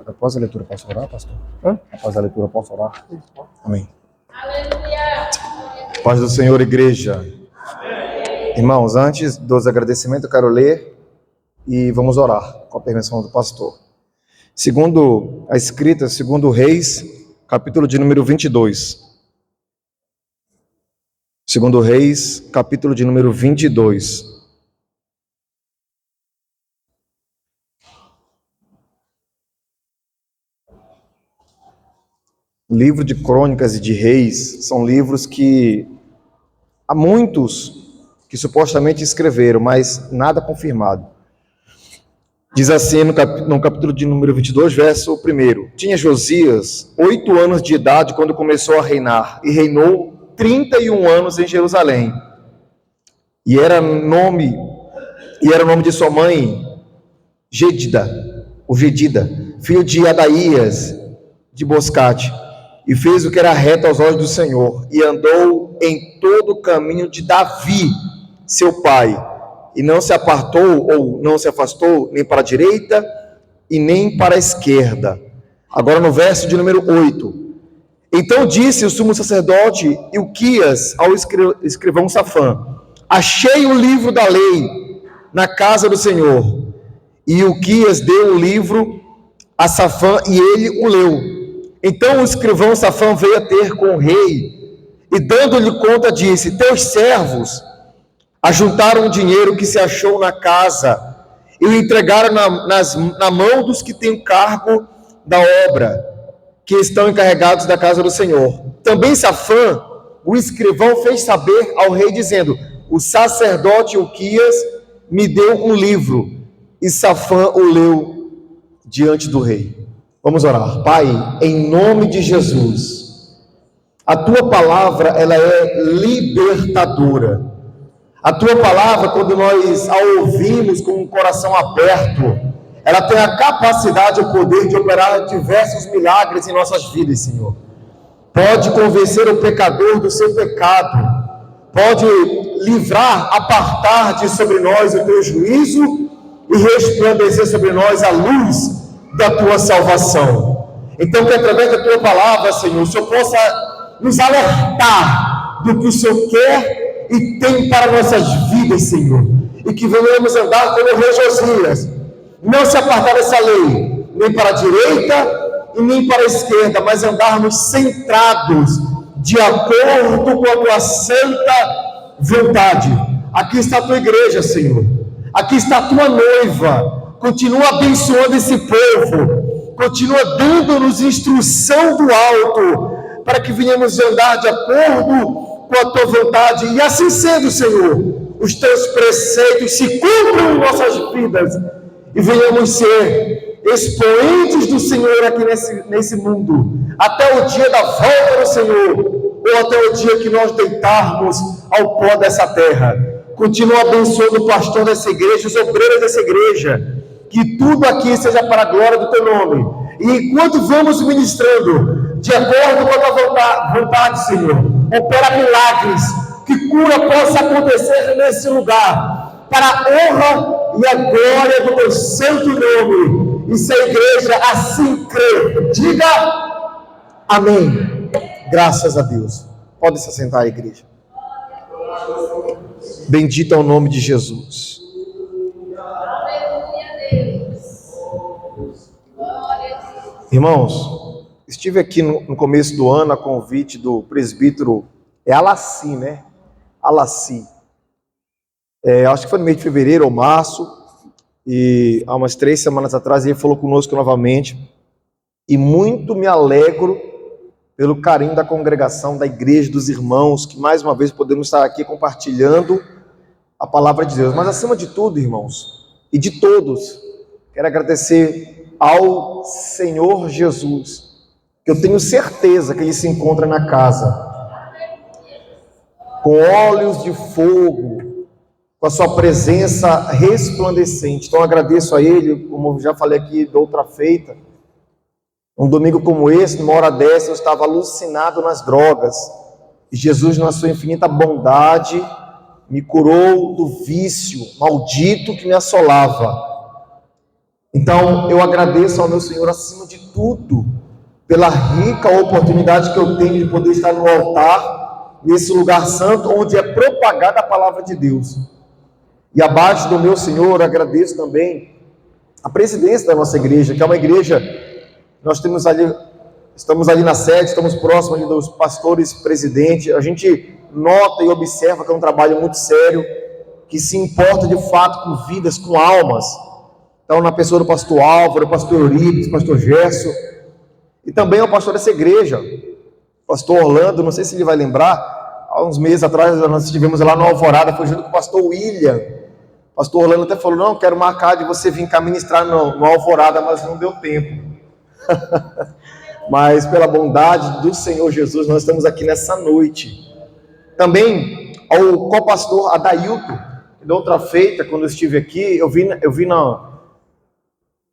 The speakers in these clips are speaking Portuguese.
Após a leitura, posso orar, pastor? Após a leitura, posso orar? Amém. Aleluia! Paz do Senhor, igreja. Amém. Irmãos, antes dos agradecimentos, eu quero ler e vamos orar com a permissão do pastor. Segundo a escrita, segundo Reis, capítulo de número 22. Segundo Reis, capítulo de número 22. Livro de Crônicas e de Reis são livros que há muitos que supostamente escreveram, mas nada confirmado. Diz assim no capítulo de número 22, verso 1. Tinha Josias 8 anos de idade quando começou a reinar, e reinou 31 anos em Jerusalém. E era nome de sua mãe, Gedida, filho de Adaías, de Boscate. E fez o que era reto aos olhos do Senhor, e andou em todo o caminho de Davi, seu pai, e não se apartou ou não se afastou nem para a direita e nem para a esquerda. Agora no verso de número 8. Então disse o sumo sacerdote Ilquias ao escrivão Safã: achei o livro da lei na casa do Senhor. E Ilquias deu o livro a Safã e ele o leu. Então o escrivão Safã veio a ter com o rei e, dando-lhe conta, disse: teus servos ajuntaram o dinheiro que se achou na casa e o entregaram na mão dos que têm cargo da obra, que estão encarregados da casa do Senhor. Também Safã, o escrivão, fez saber ao rei, dizendo: o sacerdote Ilquias me deu um livro. E Safã o leu diante do rei. Vamos orar. Pai, em nome de Jesus, a tua palavra, ela é libertadora. A tua palavra, quando nós a ouvimos com o coração aberto, ela tem a capacidade e o poder de operar diversos milagres em nossas vidas, Senhor. Pode convencer o pecador do seu pecado, pode livrar, apartar de sobre nós o teu juízo e resplandecer sobre nós a luz da tua salvação. Então que através da tua palavra, Senhor, o Senhor possa nos alertar do que o Senhor quer e tem para nossas vidas, Senhor, e que venhamos andar como o rei Josias, não se apartar dessa lei, nem para a direita e nem para a esquerda, mas andarmos centrados de acordo com a tua santa vontade. Aqui está a tua igreja, Senhor, aqui está a tua noiva. Continua abençoando esse povo, continua dando-nos instrução do alto, para que venhamos andar de acordo com a tua vontade, e assim sendo, Senhor, os teus preceitos se cumpram em nossas vidas, e venhamos ser expoentes do Senhor aqui nesse mundo, até o dia da volta do Senhor, ou até o dia que nós deitarmos ao pó dessa terra. Continua abençoando o pastor dessa igreja, os obreiros dessa igreja, que tudo aqui seja para a glória do teu nome. E enquanto vamos ministrando, de acordo com a tua vontade, Senhor, opera milagres, que cura possa acontecer nesse lugar, para a honra e a glória do teu santo nome. E se a igreja assim crê, diga amém. Graças a Deus. Pode se assentar, igreja. Bendito é o nome de Jesus. Irmãos, estive aqui no começo do ano a convite do presbítero, Alassi, né? Alassi. Acho que foi no mês de fevereiro ou março, e há umas 3 semanas atrás ele falou conosco novamente, e muito me alegro pelo carinho da congregação, da igreja, dos irmãos, que mais uma vez podemos estar aqui compartilhando a palavra de Deus. Mas acima de tudo, irmãos, e de todos, quero agradecer ao Senhor Jesus, que eu tenho certeza que Ele se encontra na casa, com olhos de fogo, com a sua presença resplandecente. Então agradeço a Ele, como já falei aqui de outra feita, um domingo como esse, numa hora dessa, eu estava alucinado nas drogas, e Jesus, na sua infinita bondade, me curou do vício maldito que me assolava. Então, eu agradeço ao meu Senhor, acima de tudo, pela rica oportunidade que eu tenho de poder estar no altar, nesse lugar santo, onde é propagada a palavra de Deus. E abaixo do meu Senhor, agradeço também a presidência da nossa igreja, que é uma igreja, nós estamos ali na sede, estamos próximos ali dos pastores presidentes, a gente nota e observa que é um trabalho muito sério, que se importa de fato com vidas, com almas. Então, na pessoa do pastor Álvaro, pastor Eurípides, pastor Gerson, e também o pastor dessa igreja, pastor Orlando, não sei se ele vai lembrar, há uns meses atrás nós estivemos lá no Alvorada, foi junto com o pastor William. O pastor Orlando até falou, não, quero marcar de você vir cá ministrar no Alvorada, mas não deu tempo. Mas pela bondade do Senhor Jesus, nós estamos aqui nessa noite. Também ao co-pastor Adailton, da outra feita, quando eu estive aqui, eu vi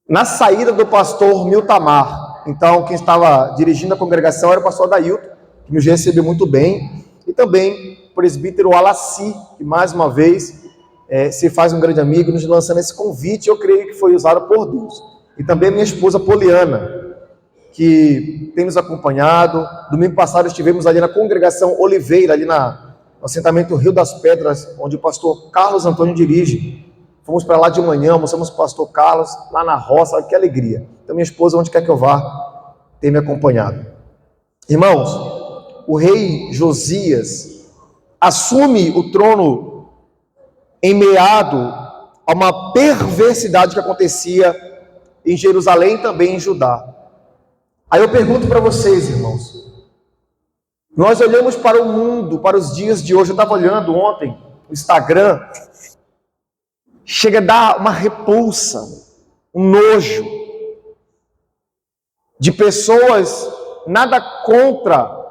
na saída do pastor Miltamar. Então, quem estava dirigindo a congregação era o pastor Adailton, que nos recebeu muito bem, e também o presbítero Alassi, que mais uma vez se faz um grande amigo, nos lançando esse convite, eu creio que foi usado por Deus. E também minha esposa Poliana, que tem nos acompanhado. Domingo passado estivemos ali na congregação Oliveira, ali no assentamento Rio das Pedras, onde o pastor Carlos Antônio dirige. Fomos para lá de manhã, almoçamos com o pastor Carlos, lá na roça, que alegria. Então minha esposa, onde quer que eu vá, tem me acompanhado. Irmãos, o rei Josias assume o trono em meado a uma perversidade que acontecia em Jerusalém e também em Judá. Aí eu pergunto para vocês, irmãos, nós olhamos para o mundo, para os dias de hoje, eu estava olhando ontem no Instagram, chega a dar uma repulsa, um nojo, de pessoas, nada contra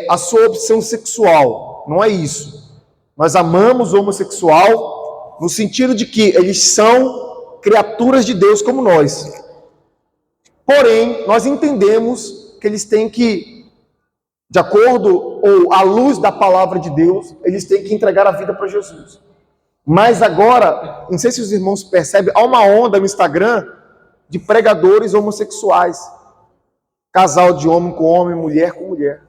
a sua opção sexual, não é isso. Nós amamos o homossexual no sentido de que eles são criaturas de Deus como nós. Porém, nós entendemos que eles têm que, de acordo ou à luz da palavra de Deus, eles têm que entregar a vida para Jesus. Mas agora, não sei se os irmãos percebem, há uma onda no Instagram de pregadores homossexuais. Casal de homem com homem, mulher com mulher.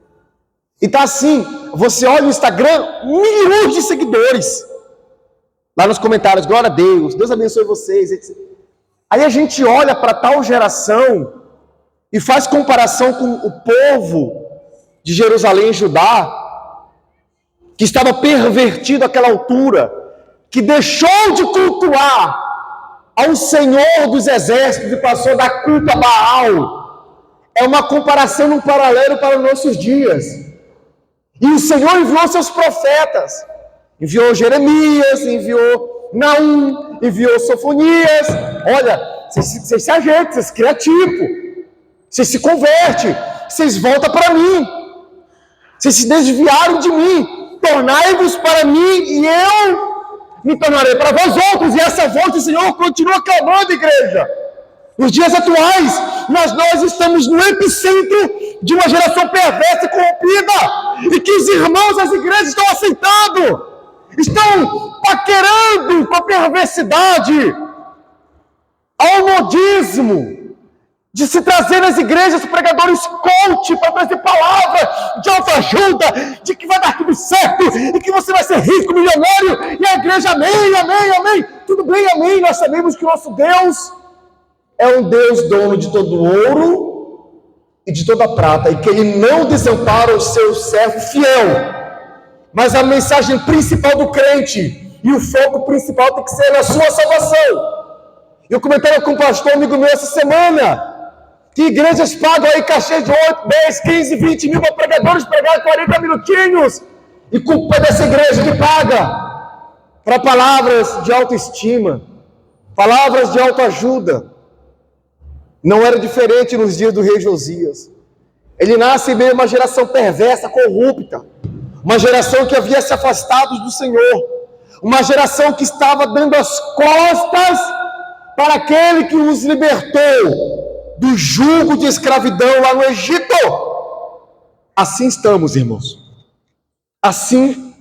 E tá assim, você olha no Instagram, milhões de seguidores. Lá nos comentários, glória a Deus, Deus abençoe vocês, etc. Aí a gente olha para tal geração e faz comparação com o povo de Jerusalém e Judá, que estava pervertido àquela altura, que deixou de cultuar ao Senhor dos Exércitos e passou a dar culto a Baal. É uma comparação, um paralelo para os nossos dias. E o Senhor enviou seus profetas, enviou Jeremias, enviou Naum, enviou Sofonias. Olha, vocês se ajeitam, vocês criam tipo, vocês se convertem, vocês voltam para mim, vocês se desviaram de mim, tornai-vos para mim e eu me tornarei para vós outros. E essa voz do Senhor continua clamando, igreja. Nos dias atuais, nós estamos no epicentro de uma geração perversa e corrompida, e que os irmãos das igrejas estão aceitando, estão paquerando com a perversidade, ao modismo, de se trazer nas igrejas pregadores coach para trazer palavra de autoajuda, de que vai dar tudo certo, e que você vai ser rico, milionário, e a igreja, amém, amém, amém, tudo bem, amém. Nós sabemos que o nosso Deus é um Deus dono de todo ouro e de toda prata, e que Ele não desampara o seu servo fiel. Mas a mensagem principal do crente e o foco principal tem que ser na sua salvação. Eu comentei com um pastor amigo meu essa semana que igrejas pagam aí cachê de 8, 10, 15, 20 mil para pregadores pregar 40 minutinhos, e culpa dessa igreja que paga para palavras de autoestima, palavras de autoajuda. Não era diferente nos dias do rei Josias. Ele nasce em meio a uma geração perversa, corrupta, uma geração que havia se afastado do Senhor, uma geração que estava dando as costas para aquele que os libertou do jugo de escravidão lá no Egito. Assim estamos, irmãos. Assim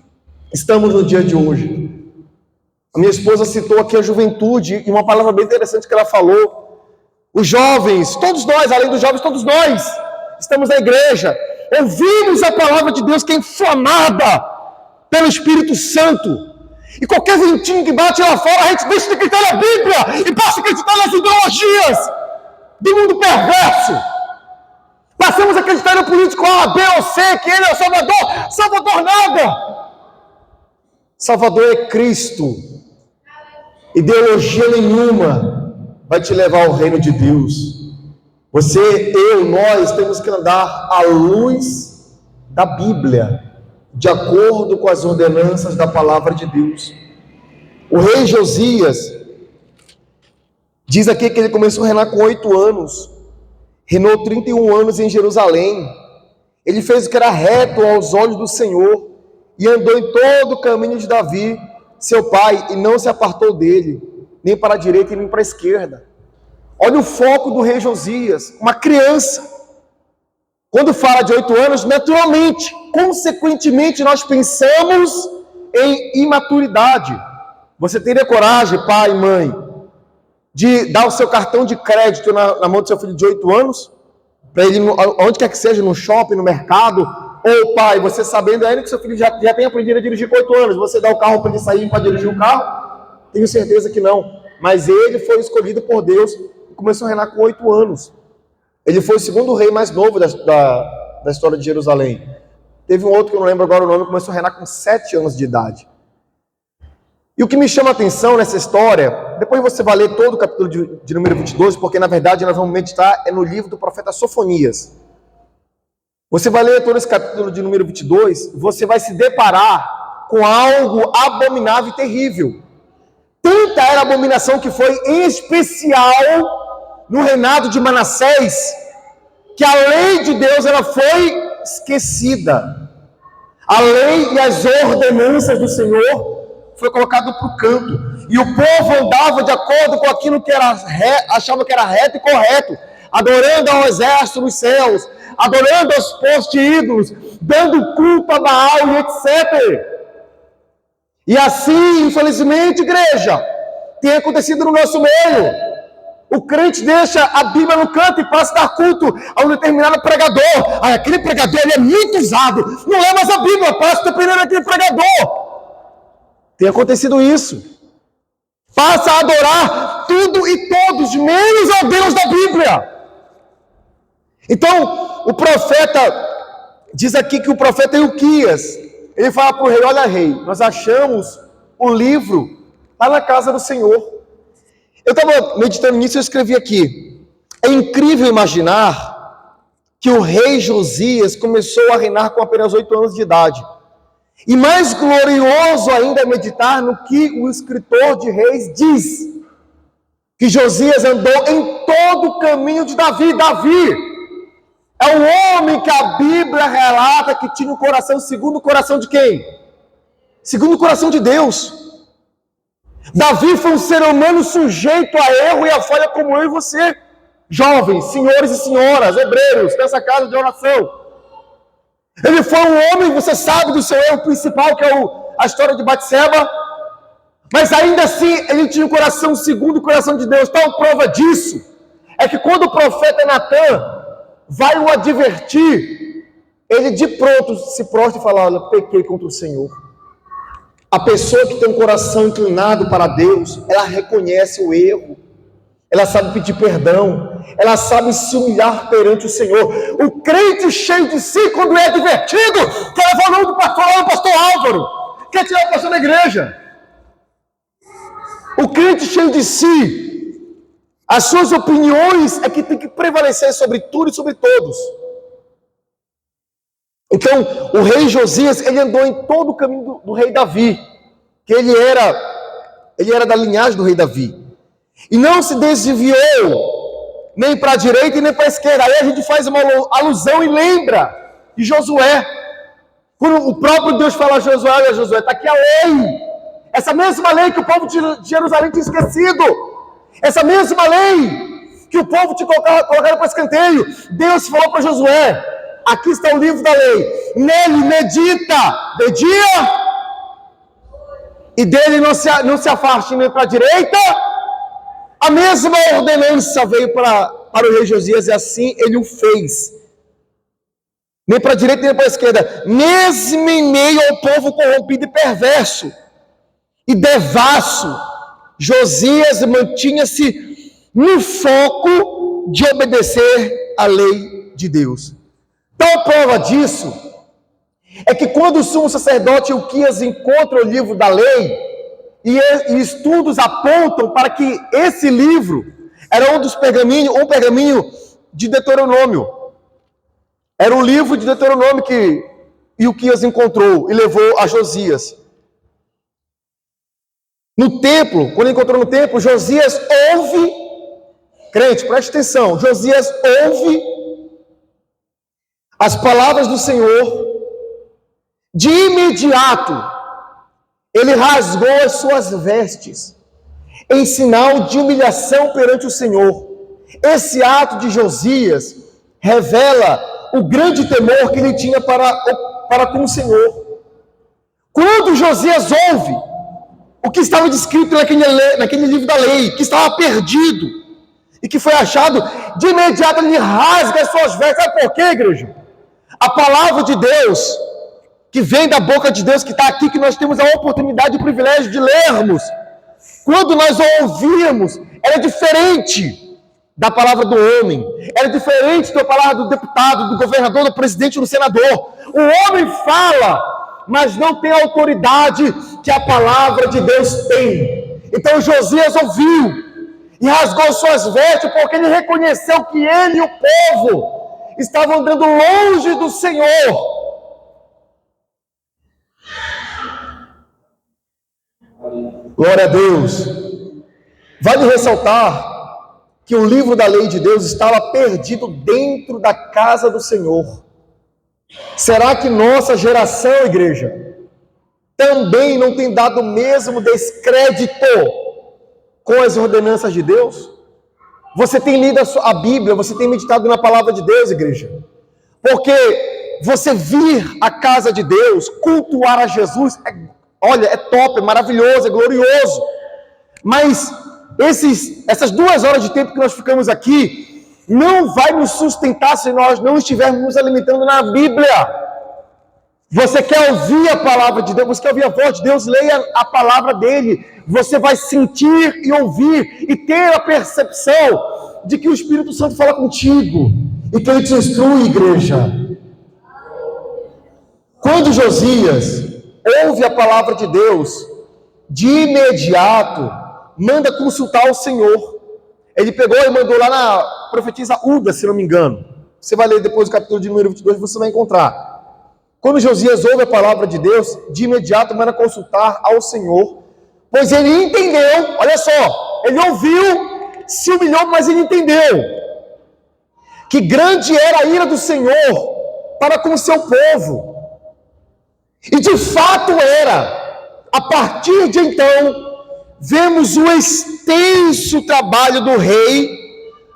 estamos no dia de hoje. A minha esposa citou aqui a juventude, e uma palavra bem interessante que ela falou. Os jovens, todos nós, além dos jovens, todos nós, estamos na igreja, ouvimos a palavra de Deus que é inflamada pelo Espírito Santo. E qualquer ventinho que bate lá fora, a gente deixa de acreditar na Bíblia e passa a acreditar nas ideologias do mundo perverso. Passamos a acreditar no político A, B ou C, que ele é o Salvador. Salvador nada. Salvador é Cristo. Ideologia nenhuma vai te levar ao reino de Deus. Você, eu, nós temos que andar à luz da Bíblia, de acordo com as ordenanças da palavra de Deus. O rei Josias, diz aqui que ele começou a reinar com 8 anos, reinou 31 anos em Jerusalém. Ele fez o que era reto aos olhos do Senhor, e andou em todo o caminho de Davi, seu pai, e não se apartou dele, nem para a direita e nem para a esquerda. Olha o foco do rei Josias, uma criança. Quando fala de 8 anos, naturalmente, consequentemente, nós pensamos em imaturidade. Você teria coragem, pai e mãe, de dar o seu cartão de crédito na mão do seu filho de 8 anos? Para ele, onde quer que seja, no shopping, no mercado? Ou, pai, você sabendo ainda que seu filho já tem aprendido a dirigir com 8 anos, você dá o carro para ele sair para dirigir o carro? Tenho certeza que não. Mas ele foi escolhido por Deus e começou a reinar com 8 anos. Ele foi o segundo rei mais novo da história de Jerusalém. Teve um outro que eu não lembro agora o nome, que começou a reinar com 7 anos de idade. E o que me chama a atenção nessa história, depois você vai ler todo o capítulo de número 22, porque na verdade nós vamos meditar no livro do profeta Sofonias. Você vai ler todo esse capítulo de número 22, você vai se deparar com algo abominável e terrível. Tanta era a abominação que foi em especial no reinado de Manassés, que a lei de Deus ela foi esquecida. A lei e as ordenanças do Senhor foi colocado para o canto. E o povo andava de acordo com aquilo que achava que era reto e correto, adorando ao exército dos céus, adorando aos postos de ídolos, dando culto a Baal e etc. E assim, infelizmente, igreja, tem acontecido no nosso meio. O crente deixa a Bíblia no canto e passa a dar culto a um determinado pregador. Aquele pregador ele é muito usado. Não é mais a Bíblia, passa dependendo daquele pregador. Tem acontecido isso. Passa a adorar tudo e todos, menos ao Deus da Bíblia. Então, o profeta, diz aqui que o profeta Ilquias, ele fala para o rei, olha rei, nós achamos o livro lá na casa do Senhor. Eu estava meditando nisso e eu escrevi aqui. É incrível imaginar que o rei Josias começou a reinar com apenas 8 anos de idade. E mais glorioso ainda é meditar no que o escritor de Reis diz. Que Josias andou em todo o caminho de Davi. Davi é um homem que a Bíblia relata que tinha o coração segundo o coração de quem? Segundo o coração de Deus. Davi foi um ser humano sujeito a erro e a falha como eu e você. Jovens, senhores e senhoras, obreiros, nessa casa de oração. Ele foi um homem, você sabe do seu erro principal, que é a história de Batseba. Mas ainda assim, ele tinha um coração segundo o coração de Deus. Tal prova disso é que quando o profeta Natan vai o advertir, ele de pronto se prostra e fala, olha, pequei contra o Senhor. A pessoa que tem um coração inclinado para Deus, ela reconhece o erro, ela sabe pedir perdão, ela sabe se humilhar perante o Senhor. O crente cheio de si, quando é advertido, quer levar o nome do pastor Álvaro, quer tirar o pastor da igreja. O crente cheio de si, as suas opiniões é que tem que prevalecer sobre tudo e sobre todos. Então, o rei Josias, ele andou em todo o caminho do rei Davi, que ele era da linhagem do rei Davi. E não se desviou nem para a direita e nem para a esquerda. Aí a gente faz uma alusão e lembra de Josué. Quando o próprio Deus fala a Josué, olha Josué, está aqui a lei. Essa mesma lei que o povo de Jerusalém tinha esquecido. Essa mesma lei que o povo te colocaram para escanteio. Deus falou para Josué, aqui está o livro da lei. Nele medita de dia e dele não se afaste nem para a direita. A mesma ordenança veio para o rei Josias, e assim ele o fez. Nem para a direita, nem para a esquerda. Mesmo em meio ao povo corrompido e perverso e devasso, Josias mantinha-se no foco de obedecer à lei de Deus. Tal prova disso é que quando o sumo sacerdote Ilquias encontra o livro da lei, e estudos apontam para que esse livro era um pergaminho de Deuteronômio. Era um livro de Deuteronômio que Ilquias encontrou e levou a Josias. No templo, quando ele encontrou no templo, Josias ouve, crente, preste atenção, Josias ouve as palavras do Senhor. De imediato, ele rasgou as suas vestes, em sinal de humilhação perante o Senhor. Esse ato de Josias revela o grande temor que ele tinha para com o Senhor. Quando Josias ouve o que estava descrito naquele livro da lei, que estava perdido e que foi achado, de imediato ele rasga as suas vestes. Sabe por quê, igreja? A palavra de Deus, que vem da boca de Deus, que está aqui, que nós temos a oportunidade e o privilégio de lermos, quando nós ouvirmos, ela é diferente da palavra do homem, era diferente da palavra do deputado, do governador, do presidente, do senador. O homem fala, mas não tem a autoridade que a palavra de Deus tem. Então Josias ouviu e rasgou suas vestes, porque ele reconheceu que ele e o povo estavam andando longe do Senhor. Glória a Deus. Vale ressaltar que o livro da lei de Deus estava perdido dentro da casa do Senhor. Será que nossa geração, igreja, também não tem dado o mesmo descrédito com as ordenanças de Deus? Você tem lido a Bíblia, você tem meditado na palavra de Deus, igreja? Porque você vir à casa de Deus, cultuar a Jesus, é top, é maravilhoso, é glorioso. Mas essas 2 horas de tempo que nós ficamos aqui não vai nos sustentar se nós não estivermos nos alimentando na Bíblia. Você quer ouvir a palavra de Deus, você quer ouvir a voz de Deus, leia a palavra dele. Você vai sentir e ouvir e ter a percepção de que o Espírito Santo fala contigo e que ele te instrui, igreja. Quando Josias ouve a palavra de Deus, de imediato manda consultar o Senhor. Ele pegou e mandou lá na profetisa Uda, se não me engano. Você vai ler depois o capítulo de número 22, você vai encontrar. Quando Josias ouve a palavra de Deus, de imediato manda consultar ao Senhor, pois ele entendeu, olha só, ele ouviu, se humilhou, mas ele entendeu que grande era a ira do Senhor para com o seu povo. E de fato era. A partir de então, vemos o extenso trabalho do rei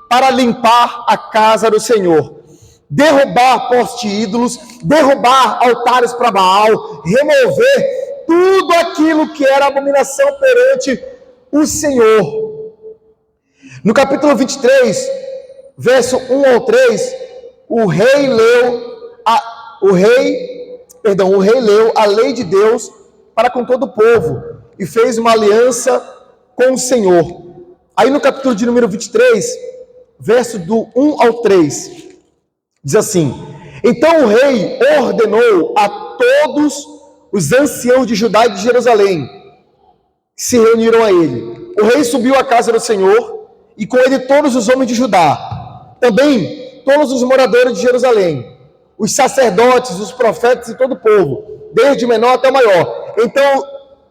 para limpar a casa do Senhor, derrubar postes ídolos, derrubar altares para Baal, remover tudo aquilo que era abominação perante o Senhor. No capítulo 23, verso 1 ao 3, o rei leu a lei de Deus para com todo o povo e fez uma aliança com o Senhor. Aí no capítulo de número 23, verso do 1 ao 3, diz assim: então o rei ordenou a todos os anciãos de Judá e de Jerusalém, que se reuniram a ele. O rei subiu à casa do Senhor, e com ele todos os homens de Judá, também todos os moradores de Jerusalém, os sacerdotes, os profetas e todo o povo, desde o menor até o maior. Então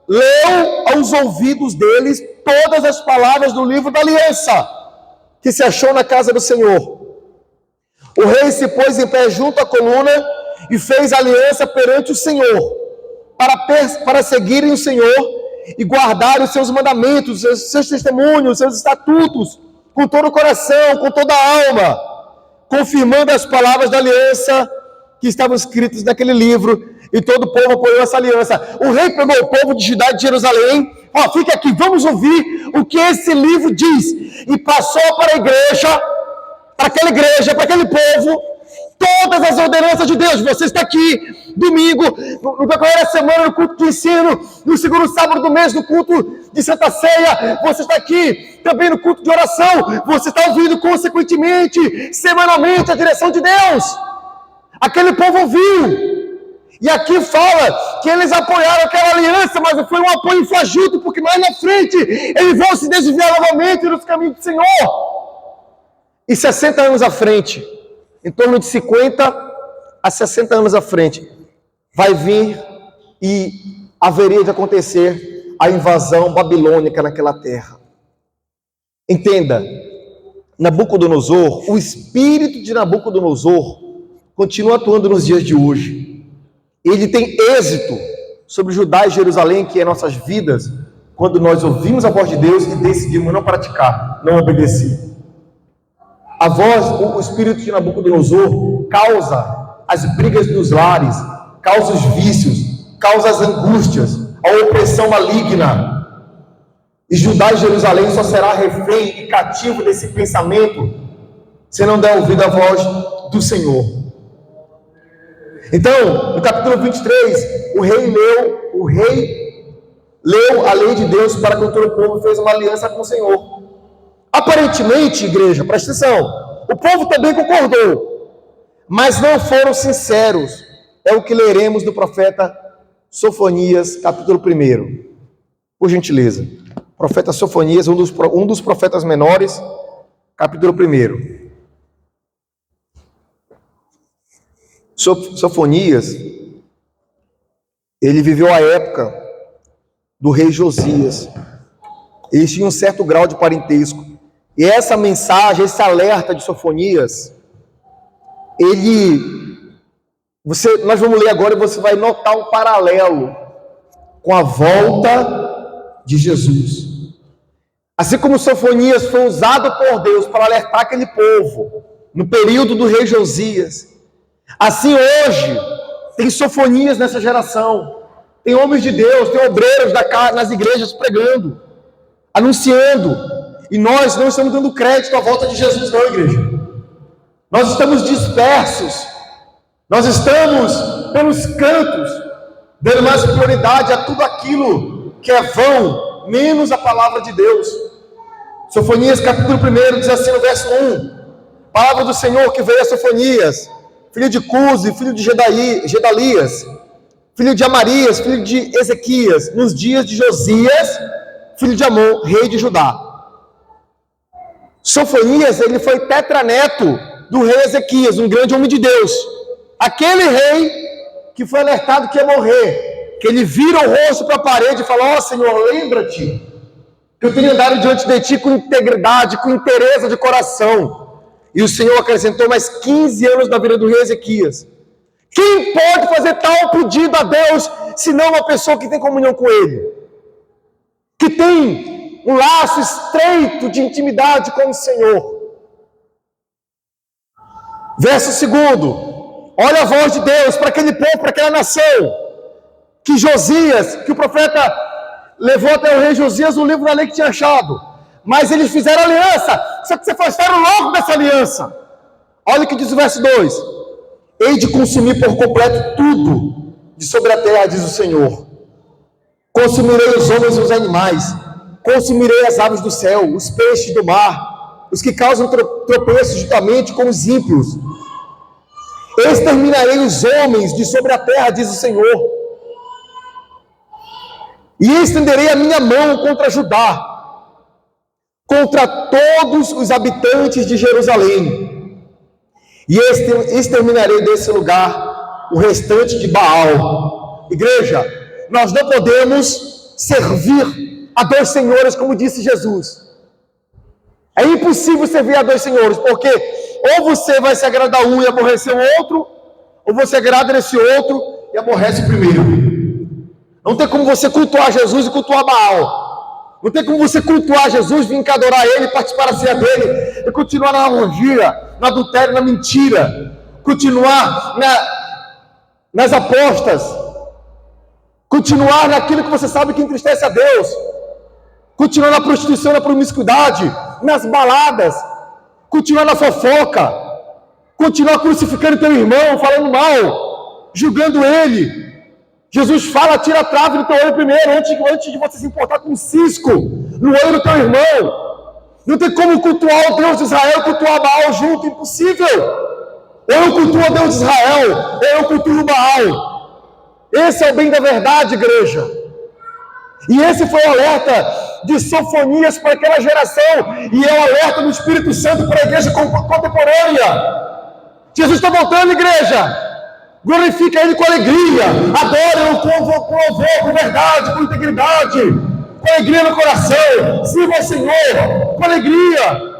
leu aos ouvidos deles todas as palavras do livro da aliança, que se achou na casa do Senhor. O rei se pôs em pé junto à coluna e fez aliança perante o Senhor, para seguirem o Senhor e guardarem os seus mandamentos, os seus testemunhos, os seus estatutos, com todo o coração, com toda a alma, confirmando as palavras da aliança que estavam escritas naquele livro, E todo o povo apoiou essa aliança. O rei pegou o povo de Judá e de Jerusalém. Ó, fica aqui, vamos ouvir o que esse livro diz. E passou para a igreja, para aquela igreja, para aquele povo, todas as ordenanças de Deus. Você está aqui, domingo, no decorrer da semana, no culto de ensino, no segundo sábado do mês, no culto de Santa Ceia. Você está aqui também no culto de oração. Você está ouvindo consequentemente, semanalmente, a direção de Deus. Aquele povo ouviu. E aqui fala que eles apoiaram aquela aliança, mas foi um apoio fajuto, porque mais na frente eles vão se desviar novamente dos caminhos do Senhor. E 60 anos à frente, em torno de 50 a 60 anos à frente, vai vir e haveria de acontecer a invasão babilônica naquela terra. Entenda, Nabucodonosor, o espírito de Nabucodonosor continua atuando nos dias de hoje. Ele tem êxito sobre Judá e Jerusalém, que é nossas vidas, quando nós ouvimos a voz de Deus e decidimos não praticar, não obedecer. A voz, o espírito de Nabucodonosor causa as brigas dos lares, causa os vícios, causa as angústias, a opressão maligna. E Judá e Jerusalém só será refém e cativo desse pensamento se não der ouvido à voz do Senhor. Então, no capítulo 23, o rei leu a lei de Deus para com todo o povo e fez uma aliança com o Senhor. Aparentemente, igreja, presta atenção, o povo também concordou, mas não foram sinceros. É o que leremos do profeta Sofonias, capítulo 1. Por gentileza. Profeta Sofonias, um dos profetas menores, capítulo 1. Sofonias, ele viveu a época do rei Josias. Eles tinham um certo grau de parentesco. E essa mensagem, esse alerta de Sofonias, nós vamos ler agora e você vai notar um paralelo com a volta de Jesus. Assim como Sofonias foi usado por Deus para alertar aquele povo no período do rei Josias, assim hoje tem Sofonias nessa geração, tem homens de Deus, tem obreiros nas igrejas pregando, anunciando, e nós não estamos dando crédito à volta de Jesus não, igreja. Nós estamos dispersos, nós estamos pelos cantos, dando mais prioridade a tudo aquilo que é vão, menos a palavra de Deus. Sofonias capítulo 1 diz assim no verso 1, palavra do Senhor que veio a Sofonias, filho de Cusi, filho de Gedalias, filho de Amarias, filho de Ezequias, nos dias de Josias, filho de Amon, rei de Judá. Sofonias, ele foi tetraneto do rei Ezequias, um grande homem de Deus. Aquele rei que foi alertado que ia morrer, que ele vira o rosto para a parede e fala, ó Senhor, lembra-te que eu tenho andado diante de ti com integridade, com inteireza de coração. E o Senhor acrescentou mais 15 anos na vida do rei Ezequias. Quem pode fazer tal pedido a Deus, senão uma pessoa que tem comunhão com Ele? Que tem um laço estreito de intimidade com o Senhor. Verso 2. Olha a voz de Deus para aquele povo, para aquela nação. Que Josias, que o profeta levou até o rei Josias o livro da lei que tinha achado. Mas eles fizeram aliança, só que se afastaram logo dessa aliança. Olha o que diz o verso 2. Hei de consumir por completo tudo de sobre a terra, diz o Senhor. Consumirei os homens e os animais, consumirei as aves do céu, os peixes do mar, os que causam tropeços juntamente com os ímpios. Exterminarei os homens de sobre a terra, diz o Senhor. E estenderei a minha mão contra Judá, contra todos os habitantes de Jerusalém, e exterminarei desse lugar o restante de Baal. Igreja, nós não podemos servir a dois senhores, como disse Jesus. É impossível servir a dois senhores, porque ou você vai se agradar um e aborrecer o outro, ou você agrada esse outro e aborrece o primeiro. Não tem como você cultuar Jesus e cultuar Baal. Não tem como você cultuar Jesus, vir cá adorar Ele, participar da ceia dEle, e continuar na orgia, no adultério, na mentira, continuar nas apostas, continuar naquilo que você sabe que entristece a Deus, continuar na prostituição, na promiscuidade, nas baladas, continuar na fofoca, continuar crucificando teu irmão, falando mal, julgando ele. Jesus fala, tira a trave do teu olho primeiro, antes de você se importar com um cisco no olho do teu irmão. Não tem como cultuar o Deus de Israel e cultuar Baal junto, impossível. Ou eu cultuo o Deus de Israel, ou eu cultuo o Baal. Esse é o bem da verdade, igreja. E esse foi o alerta de Sofonias para aquela geração, e é o alerta do Espírito Santo para a igreja contemporânea. Jesus está voltando, igreja. Glorifica Ele com alegria, adore-o com louvor, com verdade, com integridade, com alegria no coração, sirva ao Senhor, com alegria.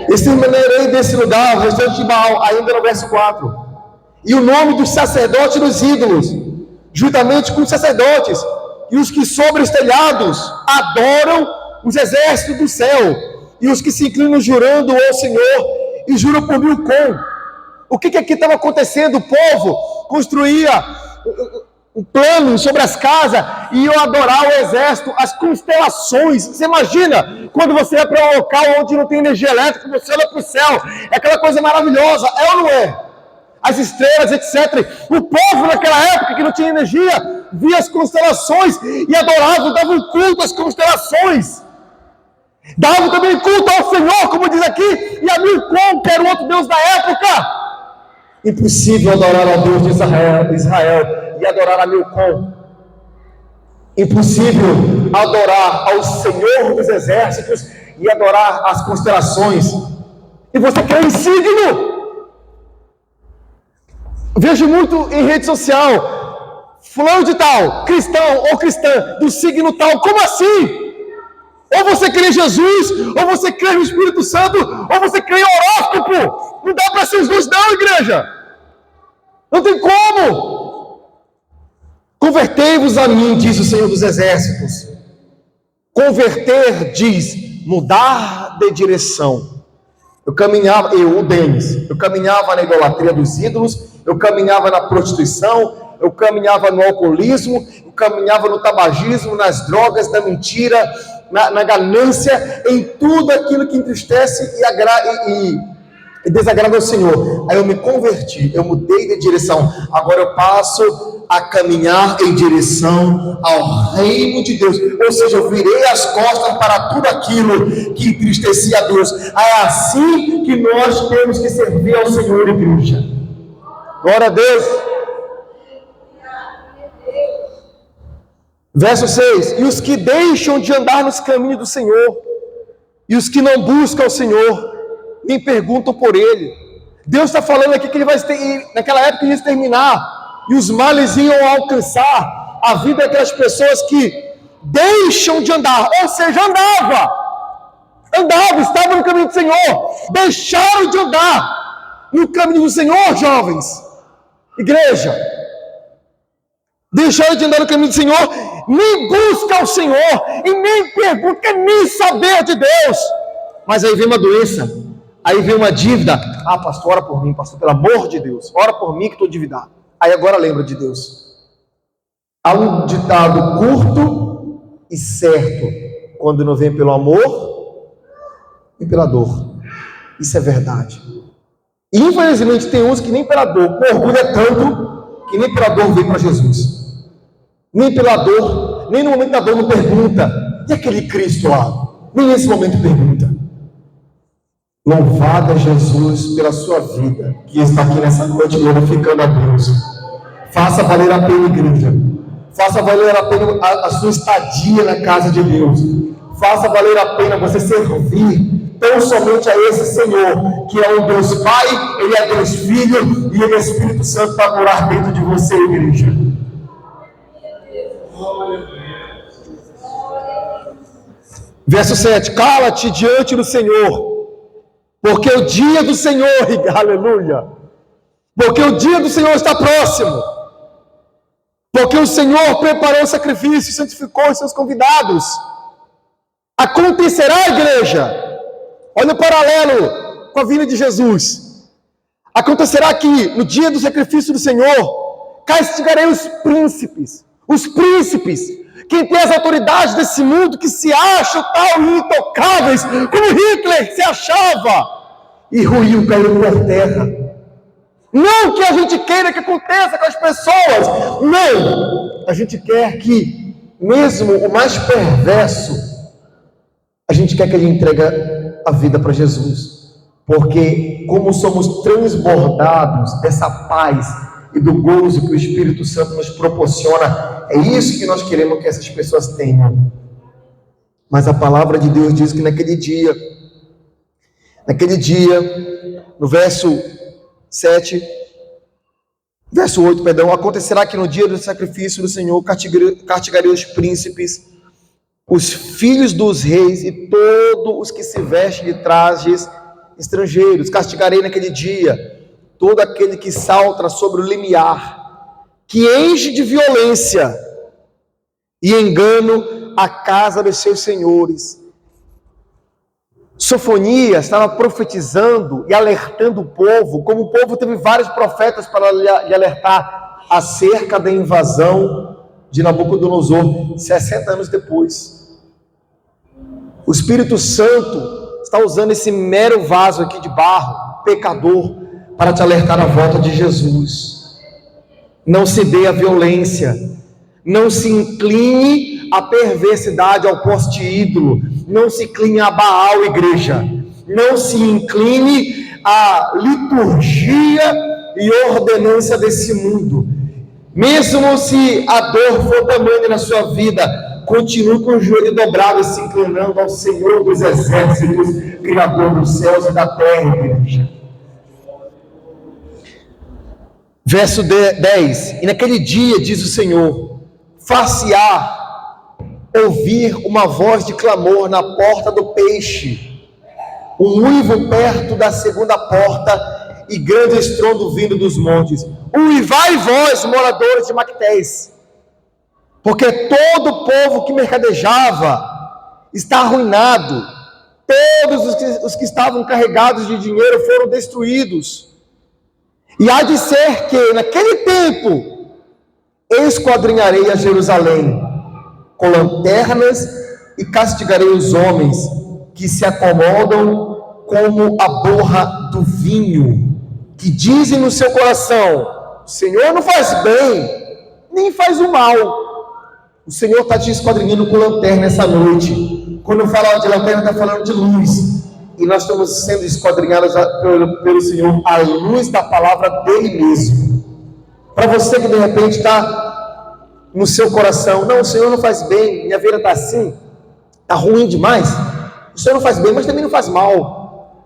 Exterminarei desse lugar o restante de Baal, ainda no verso 4, e o nome dos sacerdotes dos ídolos, juntamente com os sacerdotes, e os que sobre os telhados adoram os exércitos do céu, e os que se inclinam jurando ao Senhor, e juram por Milcom. O que aqui estava acontecendo? O povo construía um plano sobre as casas e iam adorar o exército, as constelações. Você imagina quando você vai para um local onde não tem energia elétrica, você olha para o céu, é aquela coisa maravilhosa, é ou não é? As estrelas, etc. O povo naquela época que não tinha energia, via as constelações e adorava, dava um culto às constelações. Dava também culto ao Senhor, como diz aqui, e a Milcom, que era o outro Deus da época. Impossível adorar ao Deus de Israel e adorar a Milcom. Impossível adorar ao Senhor dos exércitos e adorar as constelações. E você quer em signo? Vejo muito em rede social, fulano de tal, cristão ou cristã, do signo tal. Como assim? Ou você crê em Jesus, ou você crê no Espírito Santo, ou você crê em horóscopo. Não dá para ser os dois não, igreja. Não tem como. Convertei-vos a mim, diz o Senhor dos Exércitos. Converter diz mudar de direção. Eu caminhava na idolatria dos ídolos, eu caminhava na prostituição, eu caminhava no alcoolismo, eu caminhava no tabagismo, nas drogas, na mentira, na ganância, em tudo aquilo que entristece e desagrada ao Senhor. Aí eu me converti, eu mudei de direção. Agora eu passo a caminhar em direção ao reino de Deus. Ou seja, eu virei as costas para tudo aquilo que entristecia a Deus. É assim que nós temos que servir ao Senhor, igreja. Glória a Deus. Verso 6: e os que deixam de andar nos caminhos do Senhor, e os que não buscam o Senhor, nem perguntam por Ele. Deus está falando aqui que Ele vai, naquela época, ia exterminar, e os males iam alcançar a vida daquelas pessoas que deixam de andar, ou seja, estavam no caminho do Senhor, deixaram de andar no caminho do Senhor, jovens, igreja. Deixaram de andar no caminho do Senhor, nem busca o Senhor, e nem pergunta, nem saber de Deus. Mas aí vem uma doença, aí vem uma dívida. Ah, pastor, ora por mim, pastor, pelo amor de Deus, ora por mim que estou endividado. Aí agora lembra de Deus. Há um ditado curto e certo: quando não vem pelo amor, vem pela dor. Isso é verdade. E infelizmente tem uns que nem pela dor, o orgulho é tanto que nem pela dor vem para Jesus. Nem pela dor, nem no momento da dor não pergunta: e aquele Cristo lá? Nem nesse momento pergunta. Louvado é Jesus pela sua vida, que está aqui nessa noite glorificando a Deus. Faça valer a pena, igreja. Faça valer a pena a sua estadia na casa de Deus. Faça valer a pena você servir tão somente a esse Senhor, que é um Deus Pai, Ele é Deus Filho, e Ele é Espírito Santo para morar dentro de você, igreja. Verso 7: cala-te diante do Senhor, porque o dia do Senhor, aleluia, porque o dia do Senhor está próximo, porque o Senhor preparou o sacrifício, santificou os seus convidados. Acontecerá, igreja, olha o paralelo com a vinda de Jesus. Acontecerá que no dia do sacrifício do Senhor, castigarei os príncipes, quem tem as autoridades desse mundo, que se acham tal intocáveis, como Hitler se achava, e ruiu, caiu por terra. Não que a gente queira que aconteça com as pessoas, não, a gente quer que, mesmo o mais perverso, a gente quer que ele entregue a vida para Jesus, porque como somos transbordados dessa paz e do gozo que o Espírito Santo nos proporciona, é isso que nós queremos que essas pessoas tenham. Mas a palavra de Deus diz que naquele dia, no verso 8, acontecerá que no dia do sacrifício do Senhor castigarei os príncipes, os filhos dos reis e todos os que se vestem de trajes estrangeiros. Castigarei naquele dia todo aquele que salta sobre o limiar, que enche de violência e engano a casa dos seus senhores. Sofonias estava profetizando e alertando o povo, como o povo teve vários profetas para lhe alertar acerca da invasão de Nabucodonosor, 60 anos depois. O Espírito Santo está usando esse mero vaso aqui de barro, pecador, para te alertar a volta de Jesus. Não se dê à violência, não se incline à perversidade, ao poste ídolo, não se incline a Baal, igreja, não se incline à liturgia e ordenança desse mundo. Mesmo se a dor for tamanha na sua vida, continue com o joelho dobrado e se inclinando ao Senhor dos exércitos, Criador dos céus e da terra, igreja. Verso 10, e naquele dia, diz o Senhor, far-se-á ouvir uma voz de clamor na porta do peixe, um uivo perto da segunda porta e grande estrondo vindo dos montes. Uivai vós, moradores de Mactés, porque todo o povo que mercadejava está arruinado, todos os que estavam carregados de dinheiro foram destruídos. E há de ser que, naquele tempo, esquadrinharei a Jerusalém com lanternas e castigarei os homens que se acomodam como a borra do vinho, que dizem no seu coração, o Senhor não faz bem, nem faz o mal. O Senhor está te esquadrinhando com lanterna essa noite. Quando fala de lanterna, está falando de luz. E nós estamos sendo esquadrinhados pelo Senhor à luz da palavra dele mesmo. Para você que de repente está no seu coração, não, o Senhor não faz bem, minha vida está assim, está ruim demais. O Senhor não faz bem, mas também não faz mal.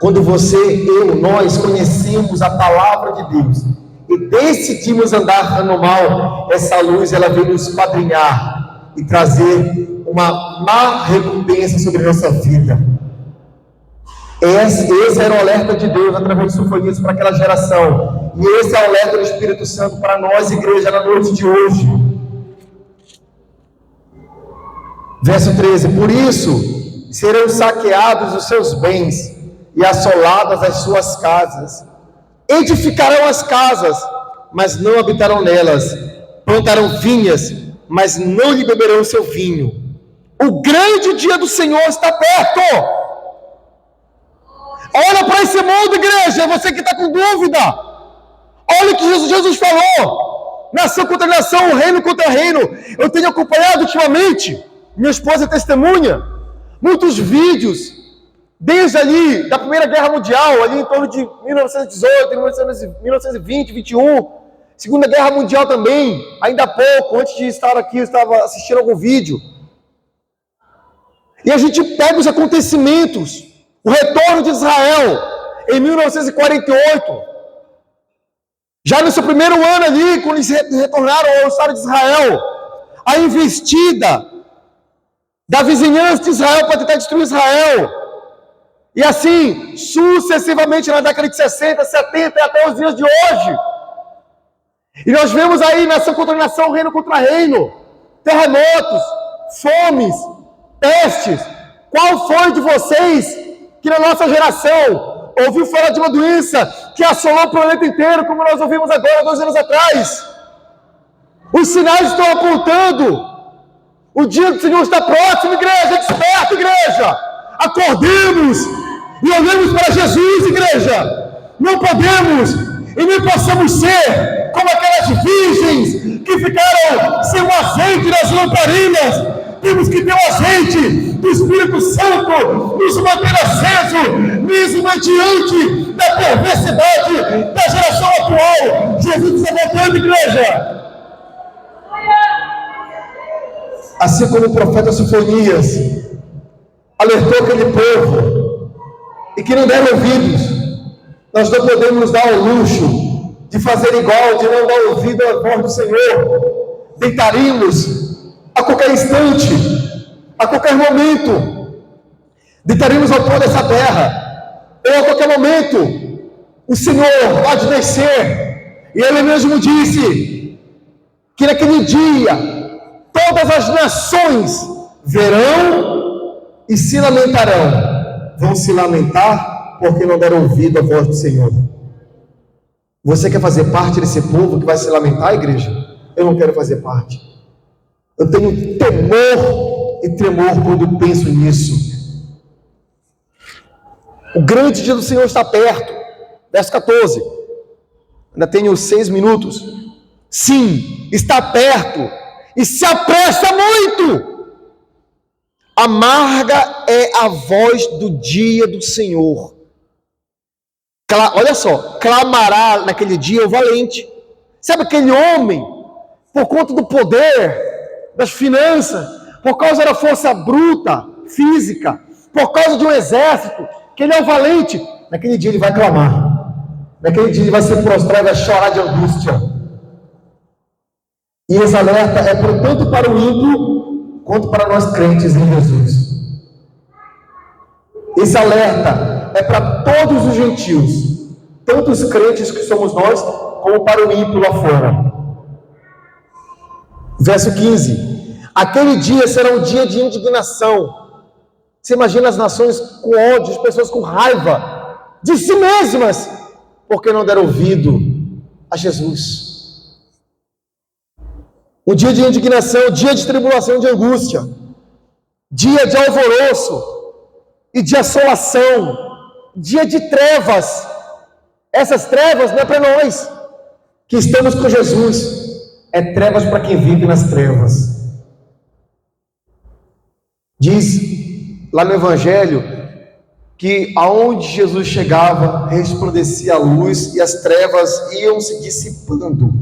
Quando você, nós conhecemos a palavra de Deus e decidimos andar no mal, essa luz ela vem nos esquadrinhar e trazer uma má recompensa sobre a nossa vida. Esse era o alerta de Deus através de Sofonias para aquela geração. E esse é o alerta do Espírito Santo para nós, igreja, na noite de hoje. Verso 13: por isso serão saqueados os seus bens e assoladas as suas casas. Edificarão as casas, mas não habitarão nelas. Plantarão vinhas, mas não lhe beberão o seu vinho. O grande dia do Senhor está perto. Olha para esse mundo, igreja, você que está com dúvida. Olha o que Jesus falou. Nação contra nação, reino contra reino. Eu tenho acompanhado ultimamente, minha esposa é testemunha, muitos vídeos, desde ali, da Primeira Guerra Mundial, ali em torno de 1918, 1920, 21, Segunda Guerra Mundial também, ainda há pouco, antes de estar aqui, eu estava assistindo algum vídeo. E a gente pega os acontecimentos, o retorno de Israel, em 1948, já no seu primeiro ano ali, quando eles retornaram ao Estado de Israel, a investida da vizinhança de Israel para tentar destruir Israel, e assim, sucessivamente na década de 60, 70 e até os dias de hoje. E nós vemos aí nação contra nação, reino contra reino, terremotos, fomes, pestes. Qual foi de vocês que na nossa geração ouviu falar de uma doença que assolou o planeta inteiro, como nós ouvimos agora, 2 anos atrás. Os sinais estão apontando. O dia do Senhor está próximo, igreja. Desperta, igreja. Acordemos e olhemos para Jesus, igreja. Não podemos e nem possamos ser como aquelas virgens que ficaram sem o azeite nas lamparinas. Temos que ter o azeite do Espírito Santo, nos manter aceso, mesmo diante da perversidade da geração atual. Jesus está voltando, igreja. Assim como o profeta Sofonias alertou aquele povo e que não deram ouvidos, nós não podemos dar o luxo de fazer igual, de não dar ouvido à voz do Senhor. Deitaríamos a qualquer instante, a qualquer momento, deitaríamos ao pó dessa terra, ou a qualquer momento, o Senhor pode descer, e Ele mesmo disse que naquele dia todas as nações verão e se lamentarão. Vão se lamentar porque não deram ouvido à voz do Senhor. Você quer fazer parte desse povo que vai se lamentar, igreja? Eu não quero fazer parte. Eu tenho temor e tremor quando penso nisso. O grande dia do Senhor está perto. Verso 14. Ainda tenho 6 minutos. Sim, está perto e se apressa muito. Amarga é a voz do dia do Senhor. Olha só, clamará naquele dia o valente. Sabe aquele homem, por conta do poder, das finanças, por causa da força bruta, física, por causa de um exército, que ele é o valente, naquele dia ele vai clamar. Naquele dia ele vai se prostrar e vai chorar de angústia. E esse alerta é tanto para o ímpio, quanto para nós crentes em Jesus. Esse alerta é para todos os gentios, tanto os crentes que somos nós, como para o ímpio lá fora. Verso 15. Aquele dia será um dia de indignação. Você imagina as nações com ódio, as pessoas com raiva de si mesmas, porque não deram ouvido a Jesus. Um dia de indignação, dia de tribulação, de angústia, dia de alvoroço e de assolação, dia de trevas. Essas trevas não é para nós que estamos com Jesus, é trevas para quem vive nas trevas. Diz lá no Evangelho que aonde Jesus chegava, resplandecia a luz e as trevas iam se dissipando.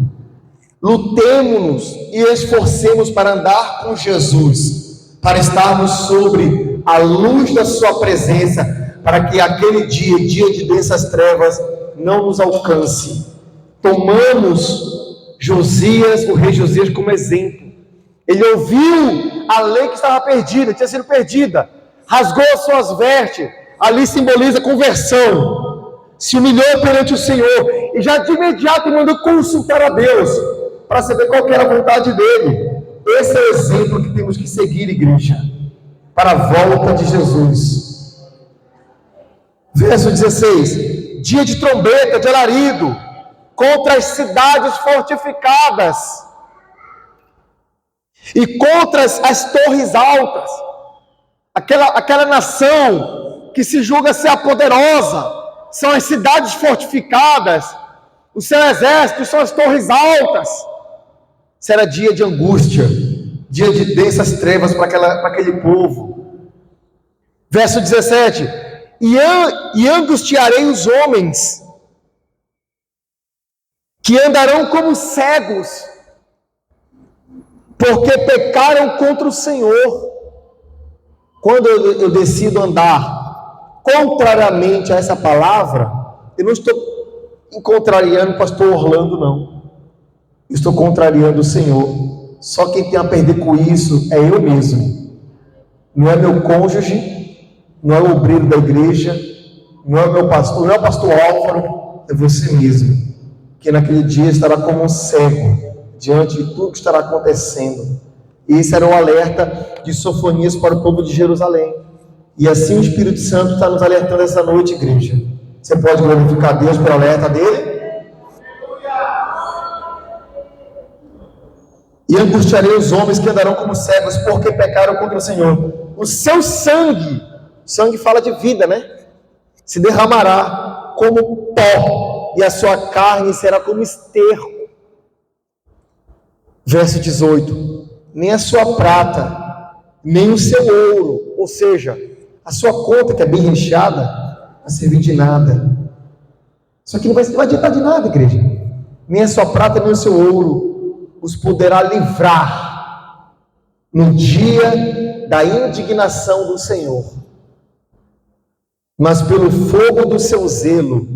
Lutemo-nos e esforcemos para andar com Jesus, para estarmos sobre a luz da sua presença, para que aquele dia de densas trevas, não nos alcance. Tomamos Josias, o rei Josias, como exemplo. Ele ouviu a lei que estava perdida, tinha sido perdida, rasgou as suas vestes, ali simboliza conversão, se humilhou perante o Senhor, e já de imediato mandou consultar a Deus, para saber qual era a vontade dele. Esse é o exemplo que temos que seguir, igreja, para a volta de Jesus. Verso 16. Dia de trombeta, de alarido, contra as cidades fortificadas e contra as torres altas, aquela nação que se julga ser a poderosa, são as cidades fortificadas, o seu exército são as torres altas. Será dia de angústia, dia de densas trevas para aquele povo. Verso 17. E angustiarei os homens, que andarão como cegos, porque pecaram contra o Senhor. Quando eu decido andar contrariamente a essa palavra, eu não estou contrariando o pastor Orlando, não. Eu estou contrariando o Senhor. Só quem tem a perder com isso é eu mesmo. Não é meu cônjuge, não é o obreiro da igreja, não é o meu pastor, não é o pastor Álvaro, é você mesmo, que naquele dia estará como um cego diante de tudo que estará acontecendo. Esse era o alerta de Sofonias para o povo de Jerusalém. E assim o Espírito Santo está nos alertando essa noite, igreja. Você pode glorificar Deus pelo alerta dele? E angustiarei os homens que andarão como cegos, porque pecaram contra o Senhor. O seu sangue fala de vida, né? Se derramará como pó, e a sua carne será como esterco. Verso 18: nem a sua prata, nem o seu ouro, ou seja, a sua conta que é bem recheada, vai servir de nada. Isso aqui não vai adiantar de nada, igreja. Nem a sua prata, nem o seu ouro os poderá livrar no dia da indignação do Senhor. Mas pelo fogo do seu zelo,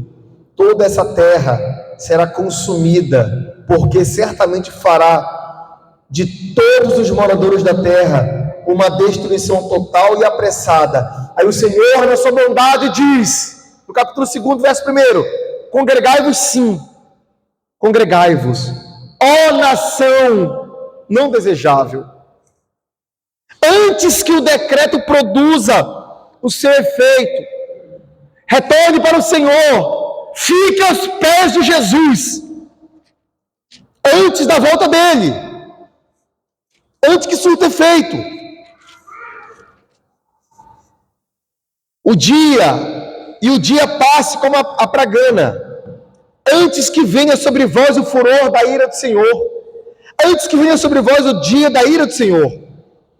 toda essa terra será consumida, porque certamente fará de todos os moradores da terra uma destruição total e apressada. Aí o Senhor, na sua bondade, diz, no capítulo 2, verso 1, congregai-vos sim, congregai-vos, ó nação não desejável, antes que o decreto produza o seu efeito, retorne para o Senhor, fique aos pés de Jesus, antes da volta dele, antes que surta efeito. O dia passe como a pragana, antes que venha sobre vós o furor da ira do Senhor, antes que venha sobre vós o dia da ira do Senhor.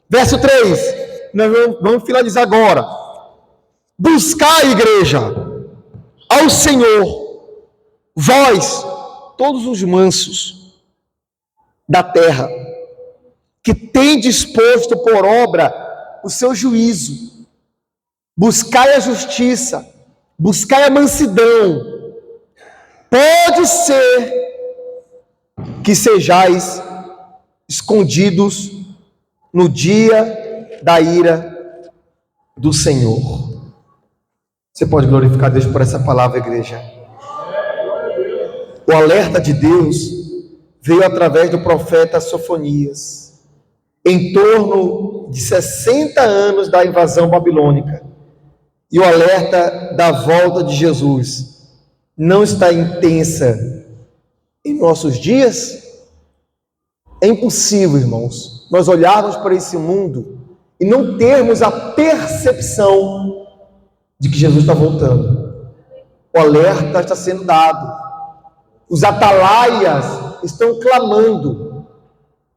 Verso 3, nós vamos finalizar agora. Buscai, igreja, ao Senhor, vós, todos os mansos da terra, que tendes posto por obra o seu juízo. Buscai a justiça, buscai a mansidão. Pode ser que sejais escondidos no dia da ira do Senhor. Você pode glorificar Deus por essa palavra, igreja. O alerta de Deus veio através do profeta Sofonias, em torno de 60 anos da invasão babilônica. E o alerta da volta de Jesus não está intensa em nossos dias? É impossível, irmãos, nós olharmos para esse mundo e não termos a percepção de que Jesus está voltando. O alerta está sendo dado. Os atalaias estão clamando.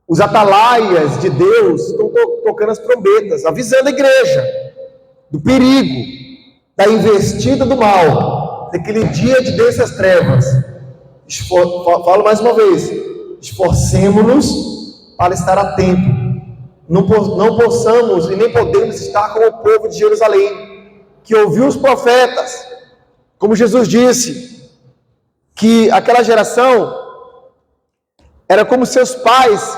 Os atalaias de Deus estão tocando as trombetas, avisando a igreja do perigo, da investida do mal, daquele dia de densas trevas. Falo mais uma vez, esforcemos-nos para estar atento. Não possamos e nem podemos estar como o povo de Jerusalém, que ouviu os profetas, como Jesus disse, que aquela geração era como seus pais,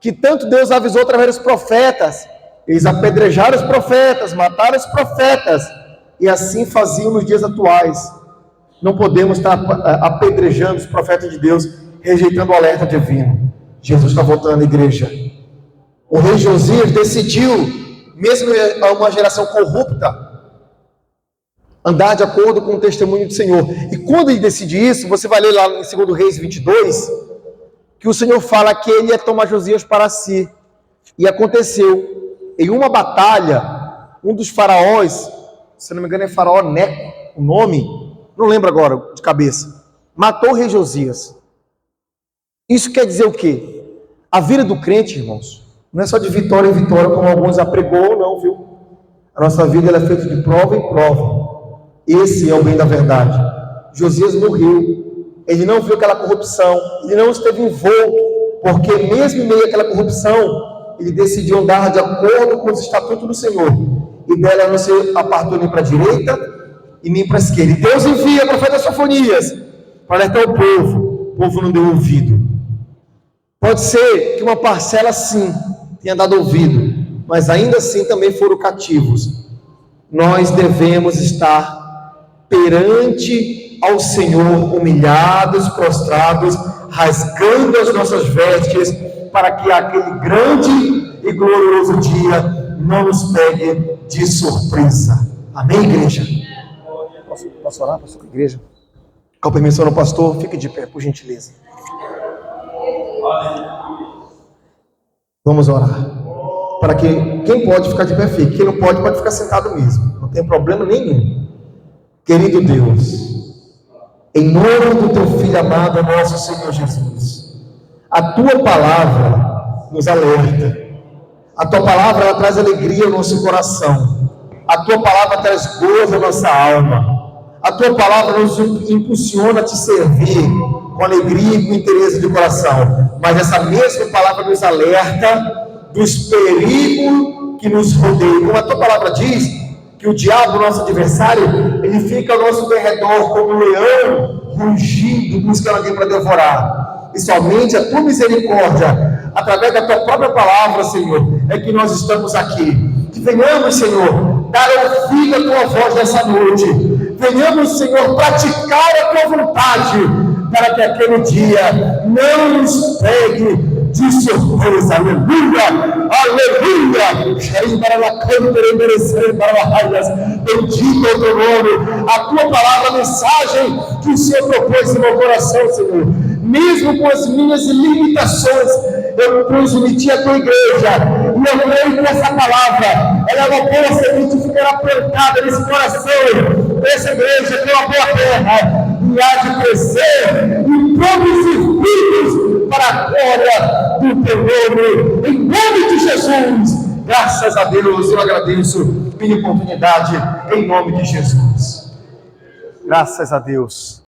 que tanto Deus avisou através dos profetas. Eles apedrejaram os profetas, mataram os profetas, e assim faziam nos dias atuais. Não podemos estar apedrejando os profetas de Deus, rejeitando o alerta divino. Jesus está voltando à igreja. O rei Josias decidiu, mesmo a uma geração corrupta, andar de acordo com o testemunho do Senhor. E quando ele decide isso, você vai ler lá em 2 Reis 22, que o Senhor fala que ele ia tomar Josias para si. E aconteceu, em uma batalha, um dos faraós, se não me engano é faraó Neco, o nome, não lembro agora de cabeça, matou o rei Josias. Isso quer dizer o quê? A vida do crente, irmãos, não é só de vitória em vitória, como alguns apregou, não, viu? A nossa vida ela é feita de prova em prova. Esse é o bem da verdade. Josias morreu, ele não viu aquela corrupção, ele não esteve envolto, porque mesmo em meio àquela corrupção, ele decidiu andar de acordo com os estatutos do Senhor, e dela não se apartou nem para a direita e nem para a esquerda. E Deus envia o profeta Sofonias para alertar o povo não deu ouvido. Pode ser que uma parcela sim tenha dado ouvido, mas ainda assim também foram cativos. Nós devemos estar perante ao Senhor, humilhados, prostrados, rasgando as nossas vestes, para que aquele grande e glorioso dia não nos pegue de surpresa. Amém, igreja? Posso orar, pastor, com a igreja? Com a permissão do pastor, fique de pé, por gentileza. Vamos orar. Para que quem pode ficar de pé fique, quem não pode ficar sentado mesmo. Não tem problema nenhum. Querido Deus, em nome do teu Filho amado, nosso Senhor Jesus, a tua palavra nos alerta. A tua palavra, ela traz alegria ao nosso coração. A tua palavra traz gozo à nossa alma. A tua palavra nos impulsiona a te servir com alegria e com interesse de coração. Mas essa mesma palavra nos alerta dos perigos que nos rodeiam. Como a tua palavra diz, que o diabo, nosso adversário, ele fica ao nosso derredor como um leão, rugindo, buscando alguém para devorar. E somente a tua misericórdia, através da tua própria palavra, Senhor, é que nós estamos aqui. Que venhamos, Senhor, dar ouvido à tua voz nessa noite. Venhamos, Senhor, praticar a tua vontade, para que aquele dia não nos pegue de surpresa. Aleluia, aleluia. Bendito é o teu nome. A tua palavra, a mensagem que o Senhor propôs no meu coração, Senhor. Mesmo com as minhas limitações, eu transmiti à tua igreja, e eu creio que essa palavra, ela é uma boa semente que ficará plantada nesse coração, essa igreja tem uma boa terra, e há de crescer, e produzir frutos para a glória do teu nome, em nome de Jesus. Graças a Deus, eu agradeço pela oportunidade, em nome de Jesus. Graças a Deus.